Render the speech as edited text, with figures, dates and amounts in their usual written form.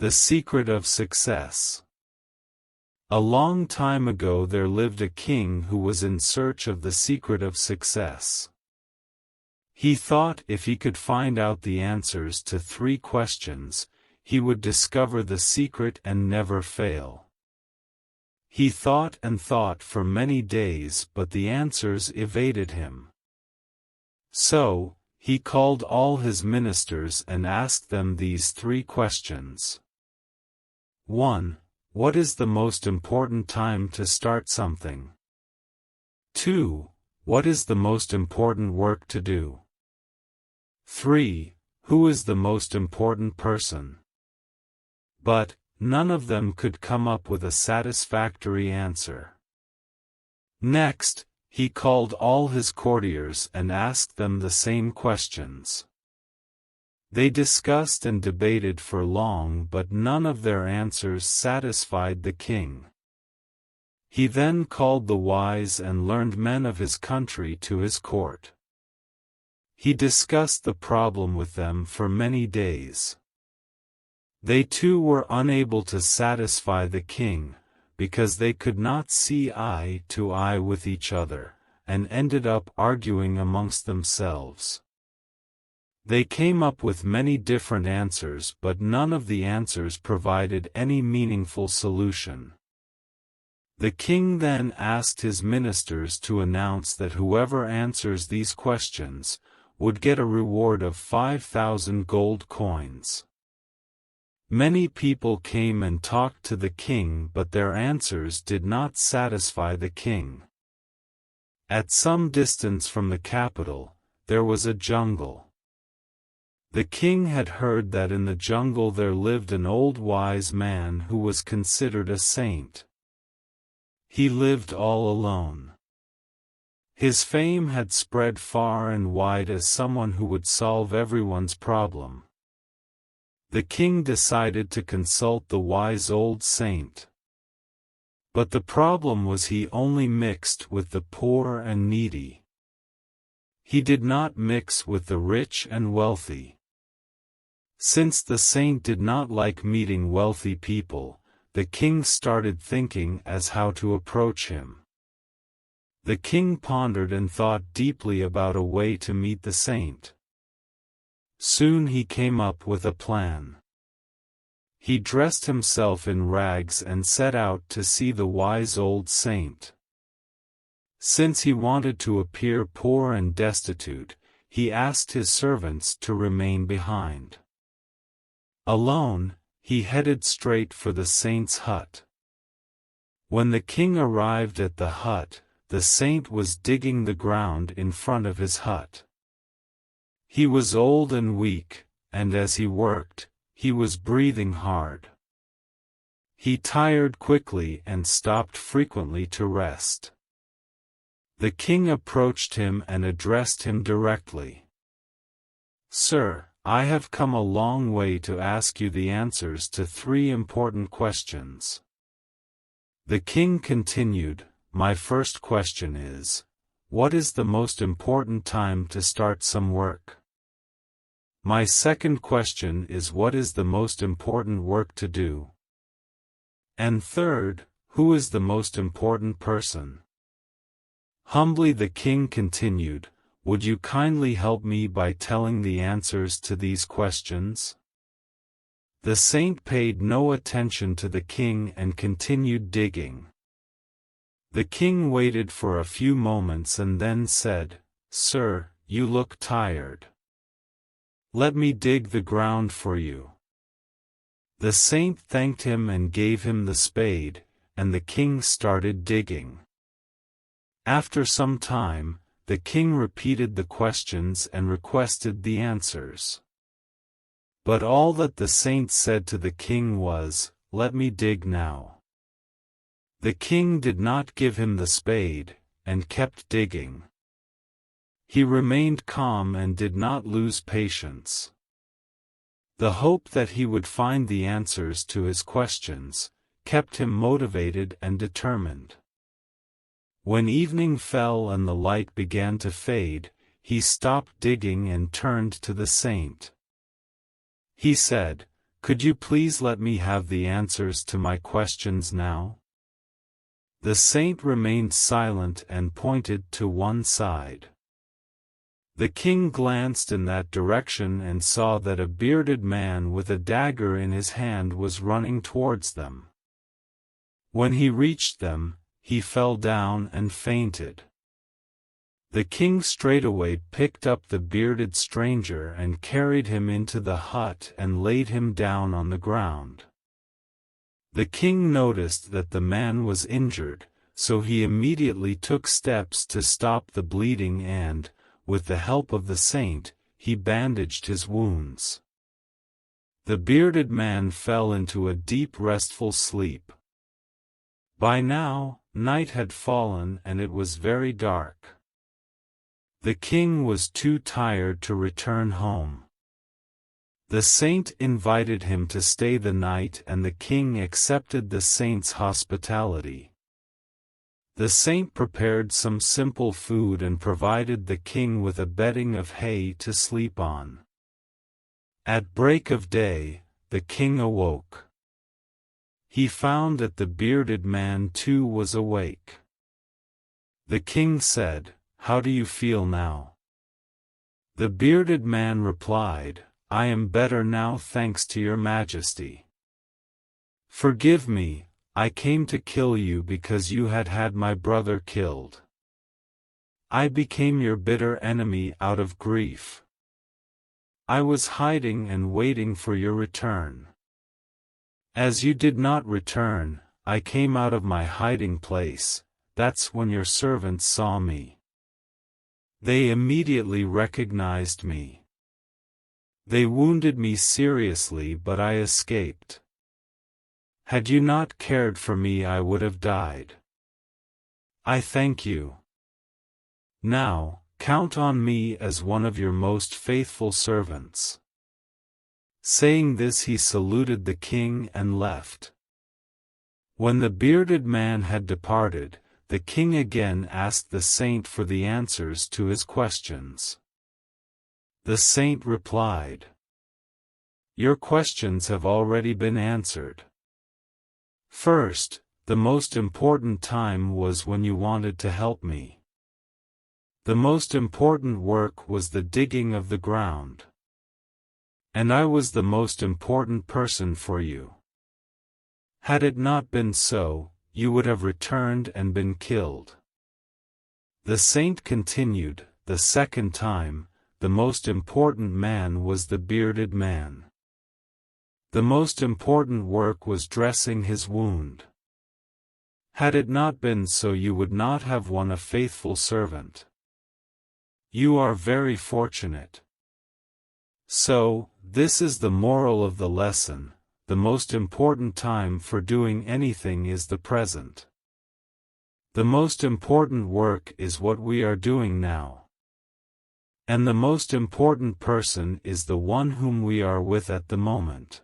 The secret of success. A long time ago there lived a king who was in search of the secret of success. He thought if he could find out the answers to 3 questions, he would discover the secret and never fail. He thought and thought for many days, but the answers evaded him. So, he called all his ministers and asked them these 3 questions. 1. What is the most important time to start something? 2. What is the most important work to do? 3. Who is the most important person? But none of them could come up with a satisfactory answer. Next, he called all his courtiers and asked them the same questions. They discussed and debated for long, but none of their answers satisfied the king. He then called the wise and learned men of his country to his court. He discussed the problem with them for many days. They too were unable to satisfy the king, because they could not see eye to eye with each other, and ended up arguing amongst themselves. They came up with many different answers, but none of the answers provided any meaningful solution. The king then asked his ministers to announce that whoever answers these questions would get a reward of 5,000 gold coins. Many people came and talked to the king, but their answers did not satisfy the king. At some distance from the capital, there was a jungle. The king had heard that in the jungle there lived an old wise man who was considered a saint. He lived all alone. His fame had spread far and wide as someone who would solve everyone's problem. The king decided to consult the wise old saint. But the problem was he only mixed with the poor and needy. He did not mix with the rich and wealthy. Since the saint did not like meeting wealthy people, the king started thinking as how to approach him. The king pondered and thought deeply about a way to meet the saint. Soon he came up with a plan. He dressed himself in rags and set out to see the wise old saint. Since he wanted to appear poor and destitute, he asked his servants to remain behind. Alone, he headed straight for the saint's hut. When the king arrived at the hut, the saint was digging the ground in front of his hut. He was old and weak, and as he worked, he was breathing hard. He tired quickly and stopped frequently to rest. The king approached him and addressed him directly. "Sir, I have come a long way to ask you the answers to 3 important questions." The king continued, "My first question is, what is the most important time to start some work? My second question is, what is the most important work to do? And third, who is the most important person?" Humbly the king continued, "Would you kindly help me by telling the answers to these questions?" The saint paid no attention to the king and continued digging. The king waited for a few moments and then said, "Sir, you look tired. Let me dig the ground for you." The saint thanked him and gave him the spade, and the king started digging. After some time, the king repeated the questions and requested the answers. But all that the saint said to the king was, "Let me dig now." The king did not give him the spade, and kept digging. He remained calm and did not lose patience. The hope that he would find the answers to his questions kept him motivated and determined. When evening fell and the light began to fade, he stopped digging and turned to the saint. He said, Could you please let me have the answers to my questions now? The saint remained silent and pointed to one side. The king glanced in that direction and saw that a bearded man with a dagger in his hand was running towards them. When he reached them, he fell down and fainted. The king straightway picked up the bearded stranger and carried him into the hut and laid him down on the ground. The king noticed that the man was injured, so he immediately took steps to stop the bleeding and, with the help of the saint, he bandaged his wounds. The bearded man fell into a deep restful sleep. By now, night had fallen and it was very dark. The king was too tired to return home. The saint invited him to stay the night and the king accepted the saint's hospitality. The saint prepared some simple food and provided the king with a bedding of hay to sleep on. At break of day, the king awoke. He found that the bearded man too was awake. The king said, "How do you feel now?" The bearded man replied, "I am better now thanks to your majesty. Forgive me, I came to kill you because you had had my brother killed. I became your bitter enemy out of grief. I was hiding and waiting for your return. As you did not return, I came out of my hiding place, that's when your servants saw me. They immediately recognized me. They wounded me seriously but I escaped. Had you not cared for me I would have died. I thank you. Now, count on me as one of your most faithful servants." Saying this he saluted the king and left. When the bearded man had departed, the king again asked the saint for the answers to his questions. The saint replied, "Your questions have already been answered. First, the most important time was when you wanted to help me. The most important work was the digging of the ground. And I was the most important person for you. Had it not been so, you would have returned and been killed." The saint continued, "The second time, the most important man was the bearded man. The most important work was dressing his wound. Had it not been so you would not have won a faithful servant. You are very fortunate. So, this is the moral of the lesson, the most important time for doing anything is the present. The most important work is what we are doing now. And the most important person is the one whom we are with at the moment."